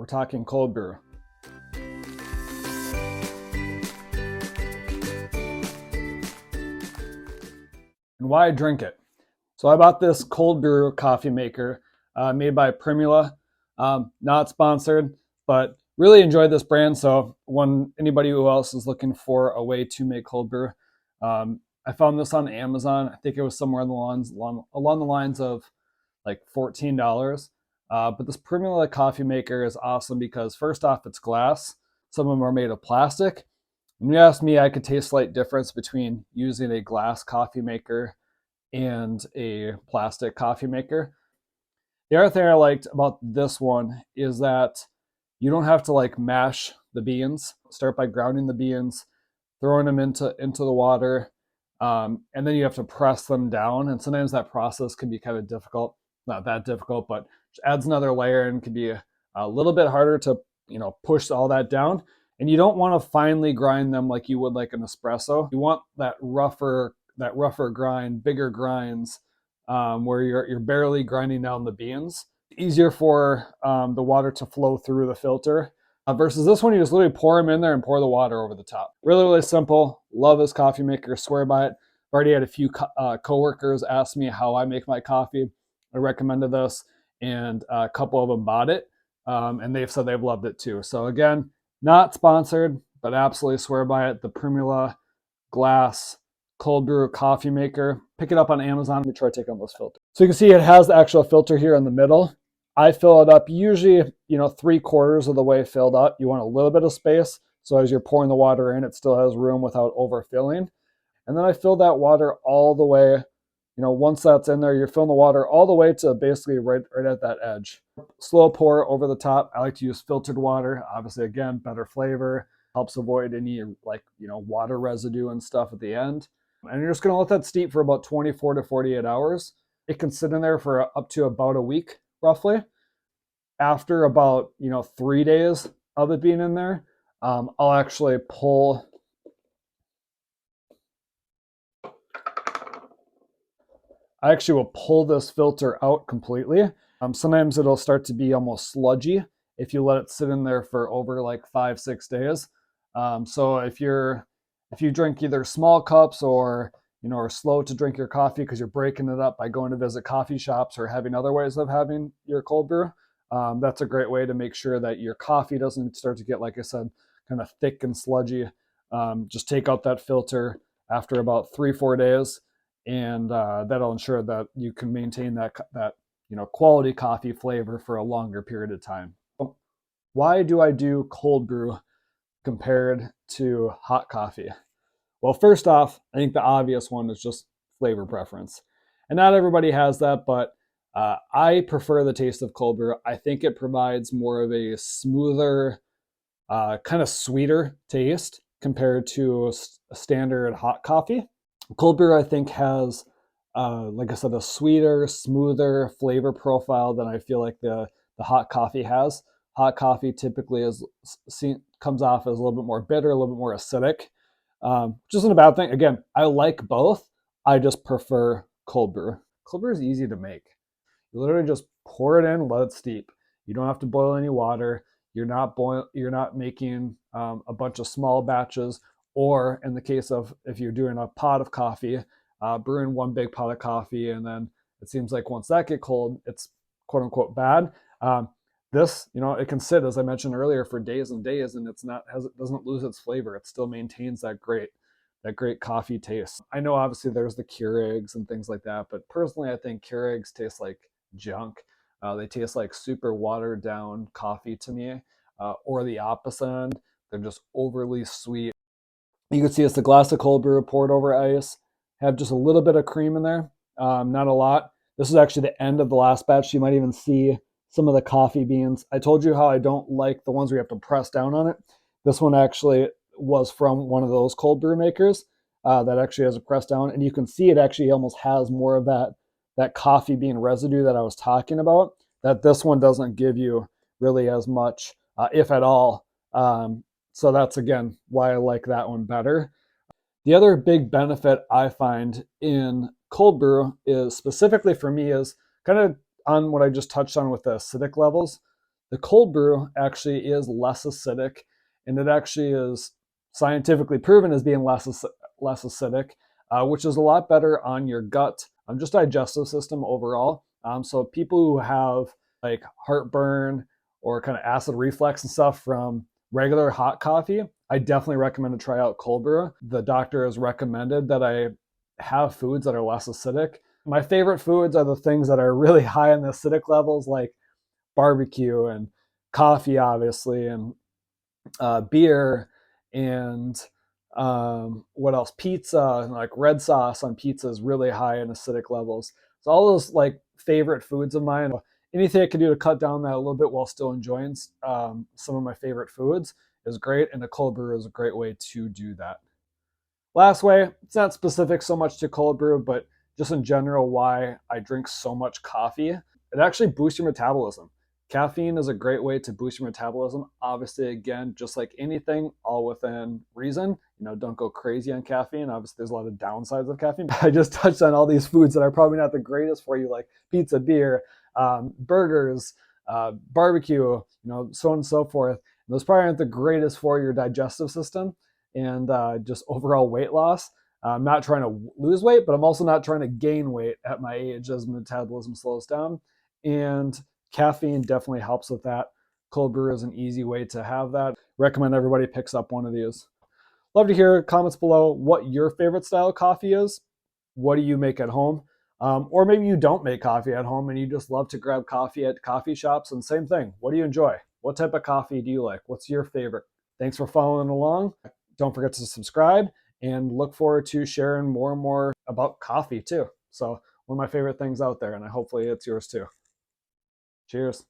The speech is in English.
we're talking cold brew. And why I drink it. So I bought this cold brew coffee maker made by Primula. Not sponsored, but really enjoyed this brand. So when anybody who else is looking for a way to make cold brew, I found this on Amazon. I think it was somewhere along the lines of like $14. But this Primula coffee maker is awesome because first off, it's glass. Some of them are made of plastic. When you ask me, I could taste slight difference between using a glass coffee maker and a plastic coffee maker. The other thing I liked about this one is that you don't have to like mash the beans. Start by grounding the beans, throwing them into the water, and then you have to press them down. And sometimes that process can be kind of difficult. Not that difficult, but adds another layer and can be a little bit harder to push all that down. And you don't want to finely grind them like you would like an espresso. You want that rougher grind, bigger grinds, where you're barely grinding down the beans. Easier for the water to flow through the filter. Versus this one, you just literally pour them in there and pour the water over the top. Really, really simple. Love this coffee maker, swear by it. I've already had a few coworkers ask me how I make my coffee. I recommended this, and a couple of them bought it, and they've said they've loved it too. So again, not sponsored, but absolutely swear by it. The Primula glass cold brew coffee maker. Pick it up on Amazon. Let me try taking on this filter. So you can see it has the actual filter here in the middle. I fill it up usually, 3/4 of the way filled up. You want a little bit of space, so as you're pouring the water in, it still has room without overfilling. And then I fill that water all the way. Once that's in there, you're filling the water all the way to basically right at that edge. Slow pour over the top. I like to use filtered water. Obviously, again, better flavor. Helps avoid any water residue and stuff at the end. And you're just going to let that steep for about 24 to 48 hours. It can sit in there for up to about a week, roughly. After about 3 days of it being in there, I'll actually pull. I actually will pull this filter out completely. Sometimes it'll start to be almost sludgy if you let it sit in there for over like 5-6 days. So if you drink either small cups or are slow to drink your coffee because you're breaking it up by going to visit coffee shops or having other ways of having your cold brew, that's a great way to make sure that your coffee doesn't start to get, like I said, kind of thick and sludgy. Just take out that filter after about 3-4 days. And that'll ensure that you can maintain that quality coffee flavor for a longer period of time. Why do I do cold brew compared to hot coffee? Well, first off, I think the obvious one is just flavor preference. And not everybody has that, but I prefer the taste of cold brew. I think it provides more of a smoother, kind of sweeter taste compared to a standard hot coffee. Cold brew, I think, has, like I said, a sweeter, smoother flavor profile than I feel like the hot coffee has. Hot coffee typically comes off as a little bit more bitter, a little bit more acidic, which isn't a bad thing. Again, I like both. I just prefer cold brew. Cold brew is easy to make. You literally just pour it in, let it steep. You don't have to boil any water. You're not making a bunch of small batches. Or in the case of if you're doing a pot of coffee, brewing one big pot of coffee, and then it seems like once that gets cold, it's quote unquote bad. This, it can sit, as I mentioned earlier, for days and days, and it doesn't lose its flavor. It still maintains that great coffee taste. I know obviously there's the Keurigs and things like that, but personally I think Keurigs taste like junk. They taste like super watered down coffee to me, or the opposite end. They're just overly sweet. You can see it's the glass of cold brew poured over ice. Have just a little bit of cream in there, not a lot. This is actually the end of the last batch. You might even see some of the coffee beans. I told you how I don't like the ones where you have to press down on it. This one actually was from one of those cold brew makers that actually has a press down. And you can see it actually almost has more of that coffee bean residue that I was talking about, that this one doesn't give you really as much, if at all. So that's, again, why I like that one better. The other big benefit I find in cold brew is, specifically for me, is kind of on what I just touched on with the acidic levels. The cold brew actually is less acidic, and it actually is scientifically proven as being less acidic, which is a lot better on your gut, just digestive system overall. So people who have like heartburn or kind of acid reflux and stuff from regular hot coffee, I definitely recommend to try out cold brew. The doctor has recommended that I have foods that are less acidic. My favorite foods are the things that are really high in the acidic levels, like barbecue and coffee, obviously, and beer, and what else? Pizza, and like red sauce on pizza is really high in acidic levels. So all those like favorite foods of mine. Anything I can do to cut down that a little bit while still enjoying some of my favorite foods is great, and a cold brew is a great way to do that. Last way, it's not specific so much to cold brew, but just in general, why I drink so much coffee. It actually boosts your metabolism. Caffeine is a great way to boost your metabolism. Obviously, again, just like anything, all within reason. Don't go crazy on caffeine. Obviously, there's a lot of downsides of caffeine. I just touched on all these foods that are probably not the greatest for you, like pizza, beer, burgers, barbecue, so on and so forth. Those probably aren't the greatest for your digestive system and just overall weight loss. I'm not trying to lose weight, but I'm also not trying to gain weight at my age as metabolism slows down. And caffeine definitely helps with that. Cold brew is an easy way to have that. Recommend everybody picks up one of these. Love to hear comments below what your favorite style of coffee is. What do you make at home? Or maybe you don't make coffee at home and you just love to grab coffee at coffee shops. And same thing, what do you enjoy? What type of coffee do you like? What's your favorite? Thanks for following along. Don't forget to subscribe and look forward to sharing more and more about coffee too. So one of my favorite things out there, and hopefully it's yours too. Cheers.